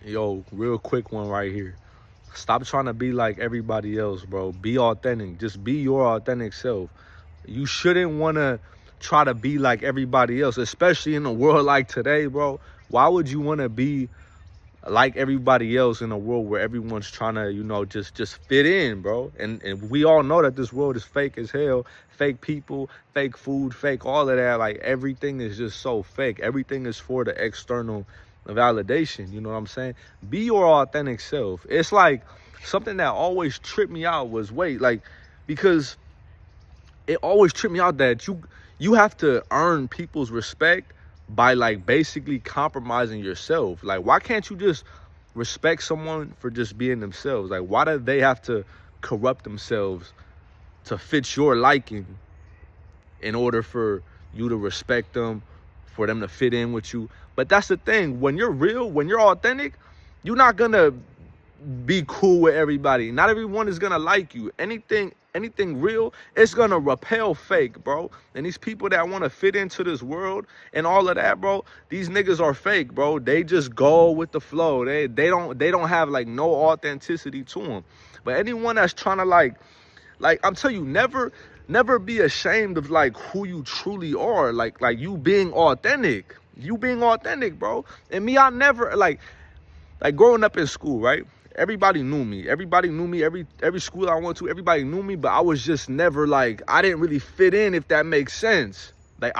Yo, real quick one right here. Stop trying to be like everybody else, bro. Be authentic. Just be your authentic self. You shouldn't want to try to be like everybody else, especially in a world like today, bro. Why would you want to be like everybody else in a world where everyone's trying to, just fit in, bro? And we all know that this world is fake as hell. Fake people, fake food, fake all of that. Like everything is just so fake. Everything is for the external validation. You know what I'm saying? Be your authentic self. It's like something that always tripped me out was because it always tripped me out that you have to earn people's respect by like basically compromising yourself. Like, why can't you just respect someone for just being themselves? Like, why do they have to corrupt themselves to fit your liking in order for you to respect them, for them to fit in with you? But that's the thing. When you're real, when you're authentic, you're not gonna be cool with everybody. Not everyone is gonna like you. Anything real, it's gonna repel fake, bro. And these people that want to fit into this world and all of that, bro, these niggas are fake, bro. They just go with the flow. They don't have like no authenticity to them. But anyone that's trying to like I'm telling you, never be ashamed of like who you truly are. Like you being authentic. You being authentic, bro. And me, I never like growing up in school, right? Everybody knew me. Everybody knew me. Every school I went to, everybody knew me, but I was just never like, I didn't really fit in, if that makes sense. Like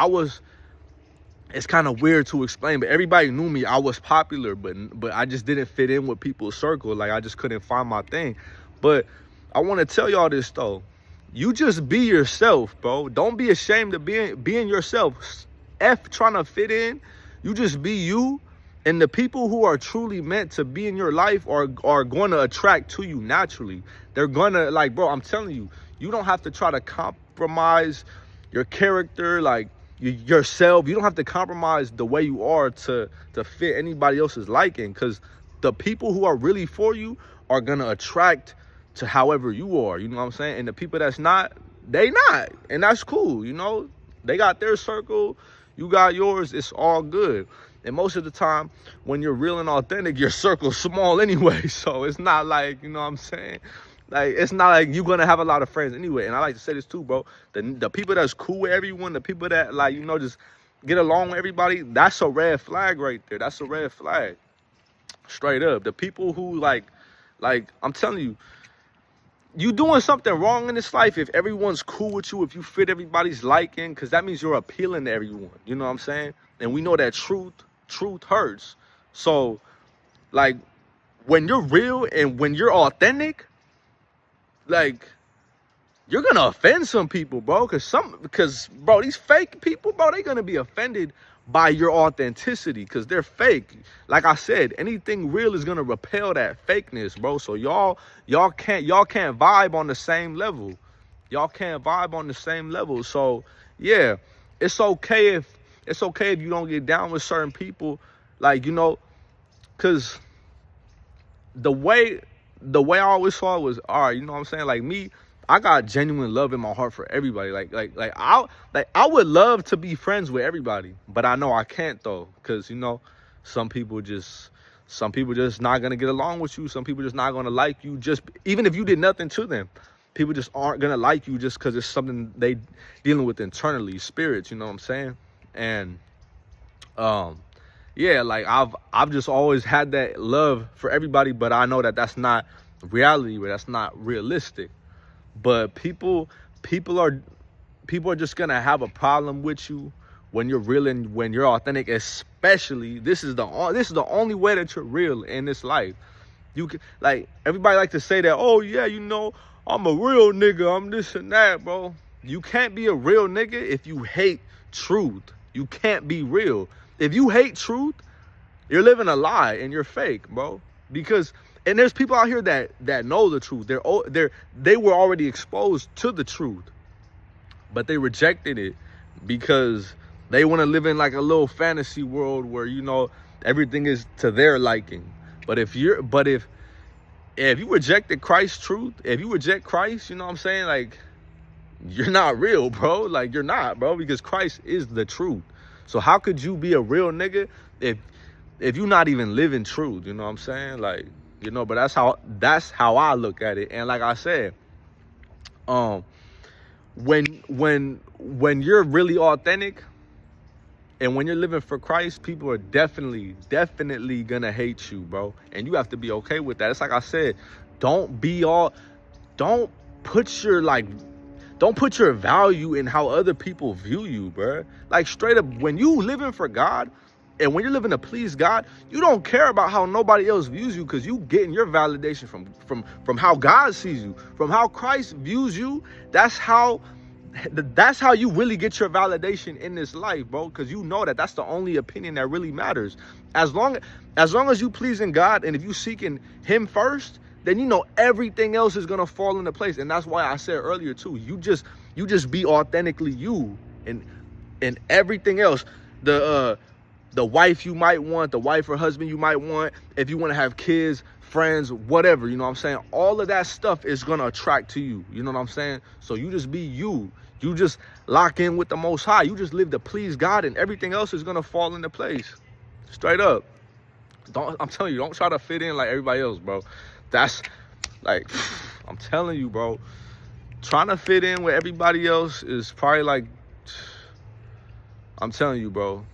it's kind of weird to explain, but everybody knew me. I was popular, but I just didn't fit in with people's circle. Like I just couldn't find my thing. But I want to tell y'all this though. You just be yourself, bro. Don't be ashamed of being yourself. F trying to fit in. You just be you. And the people who are truly meant to be in your life are going to attract to you naturally. They're going to, like, bro, I'm telling you, you don't have to try to compromise your character, like yourself. You don't have to compromise the way you are to fit anybody else's liking, because the people who are really for you are going to attract to however you are. You know what I'm saying? And the people that's not, they not. And that's cool, you know? They got their circle. You got yours. It's all good. And most of the time, when you're real and authentic, your circle's small anyway. So it's not like, you know what I'm saying? Like, it's not like you're going to have a lot of friends anyway. And I like to say this too, bro. The people that's cool with everyone, the people that, like, just get along with everybody, that's a red flag right there. That's a red flag. Straight up. The people who, like I'm telling you, you doing something wrong in this life if everyone's cool with you, if you fit everybody's liking, because that means you're appealing to everyone. You know what I'm saying? And we know that truth hurts. So, like, when you're real and when you're authentic, like, you're gonna offend some people, bro. Because bro, these fake people, bro, they're gonna be offended by your authenticity because they're fake. Like I said, anything real is gonna repel that fakeness, bro. So y'all can't vibe on the same level. Y'all can't vibe on the same level. So yeah, it's okay if you don't get down with certain people, like, because the way I always saw it was, all right, you know what I'm saying? Like me, I got genuine love in my heart for everybody. I would love to be friends with everybody, but I know I can't though, because some people just not gonna get along with you. Some people just not gonna like you, just even if you did nothing to them. People just aren't gonna like you just because it's something they dealing with internally, spirits. You know what I'm saying? And yeah, like I've just always had that love for everybody, but I know that that's not reality, but that's not realistic. But people are just gonna have a problem with you when you're real and when you're authentic. Especially, this is the only way that you're real in this life. You can, like, everybody like to say that, oh yeah, I'm a real nigga, I'm this and that, bro. You can't be a real nigga if you hate truth. You can't be real. If you hate truth, you're living a lie and you're fake, bro. And there's people out here that know the truth. They were already exposed to the truth, but they rejected it because they want to live in like a little fantasy world where everything is to their liking. But if you rejected Christ's truth, if you reject Christ, you know what I'm saying? Like, you're not real, bro. Like, you're not, bro, because Christ is the truth. So how could you be a real nigga if if you're not even living truth, you know what I'm saying? Like, you know, but that's how I look at it. And like I said, when you're really authentic and when you're living for Christ, people are definitely gonna hate you, bro. And you have to be okay with that. It's like I said, don't put your value in how other people view you, bro. Like, straight up, when you living for God and when you're living to please God, you don't care about how nobody else views you, because you getting your validation from how God sees you, from how Christ views you. That's how you really get your validation in this life, bro, because you know that's the only opinion that really matters. As long as you pleasing God, and if you seeking him first, then you know everything else is gonna fall into place. And that's why I said earlier too, you just be authentically you, and everything else, the wife you might want, the wife or husband you might want, if you want to have kids, friends, whatever, you know what I'm saying? All of that stuff is going to attract to you. You know what I'm saying? So you just be you. You just lock in with the Most High. You just live to please God, and everything else is going to fall into place. Straight up. I'm telling you, don't try to fit in like everybody else, bro. That's like, I'm telling you, bro. Trying to fit in with everybody else is probably like, I'm telling you, bro.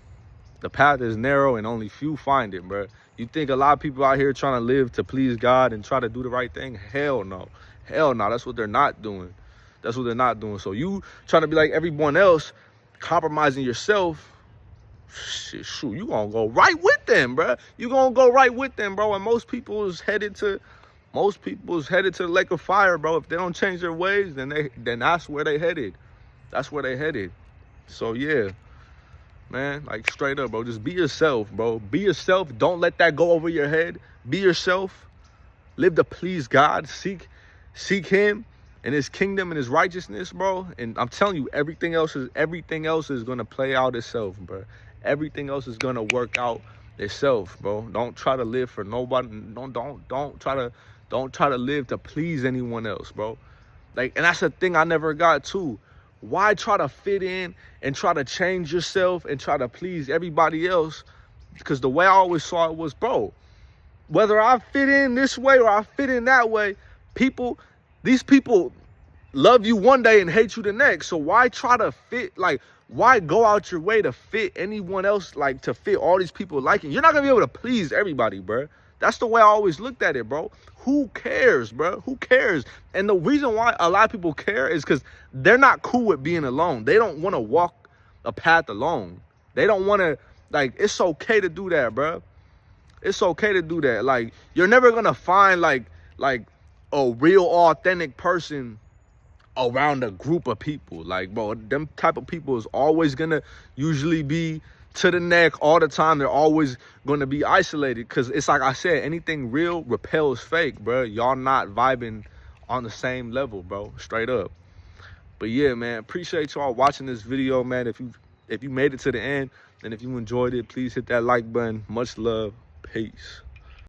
The path is narrow and only few find it, bro. You think a lot of people out here trying to live to please God and try to do the right thing? Hell no. Hell no. That's what they're not doing. That's what they're not doing. So you trying to be like everyone else, compromising yourself, shoot, you gonna go right with them, bro. You gonna go right with them, bro. And most people is headed to the lake of fire, bro. If they don't change their ways, then that's where they headed. That's where they headed. So yeah. Man, like, straight up, bro, just be yourself, bro. Be yourself. Don't let that go over your head. Be yourself. Live to please God. Seek him and his kingdom and his righteousness, bro. And I'm telling you, everything else is gonna play out itself, bro. Everything else is gonna work out itself, bro. Don't try to live for nobody. Don't try to live to please anyone else, bro. Like, and that's the thing I never got too. Why try to fit in and try to change yourself and try to please everybody else? Because the way I always saw it was, bro, whether I fit in this way or I fit in that way, these people love you one day and hate you the next. So why try to fit, like, why go out your way to fit anyone else, like, to fit all these people liking? You're not going to be able to please everybody, bro. That's the way I always looked at it, bro. Who cares, bro? Who cares? And the reason why a lot of people care is because they're not cool with being alone. They don't want to walk a path alone. They don't want to, like, it's okay to do that, bro. It's okay to do that. Like, you're never going to find, like a real authentic person around a group of people. Like, bro, them type of people is always going to usually be to the neck all the time. They're always going to be isolated, because it's like I said, anything real repels fake, bro. Y'all not vibing on the same level, bro. Straight up. But yeah, man, appreciate y'all watching this video, man. If you made it to the end and if you enjoyed it, please hit that like button. Much love. Peace.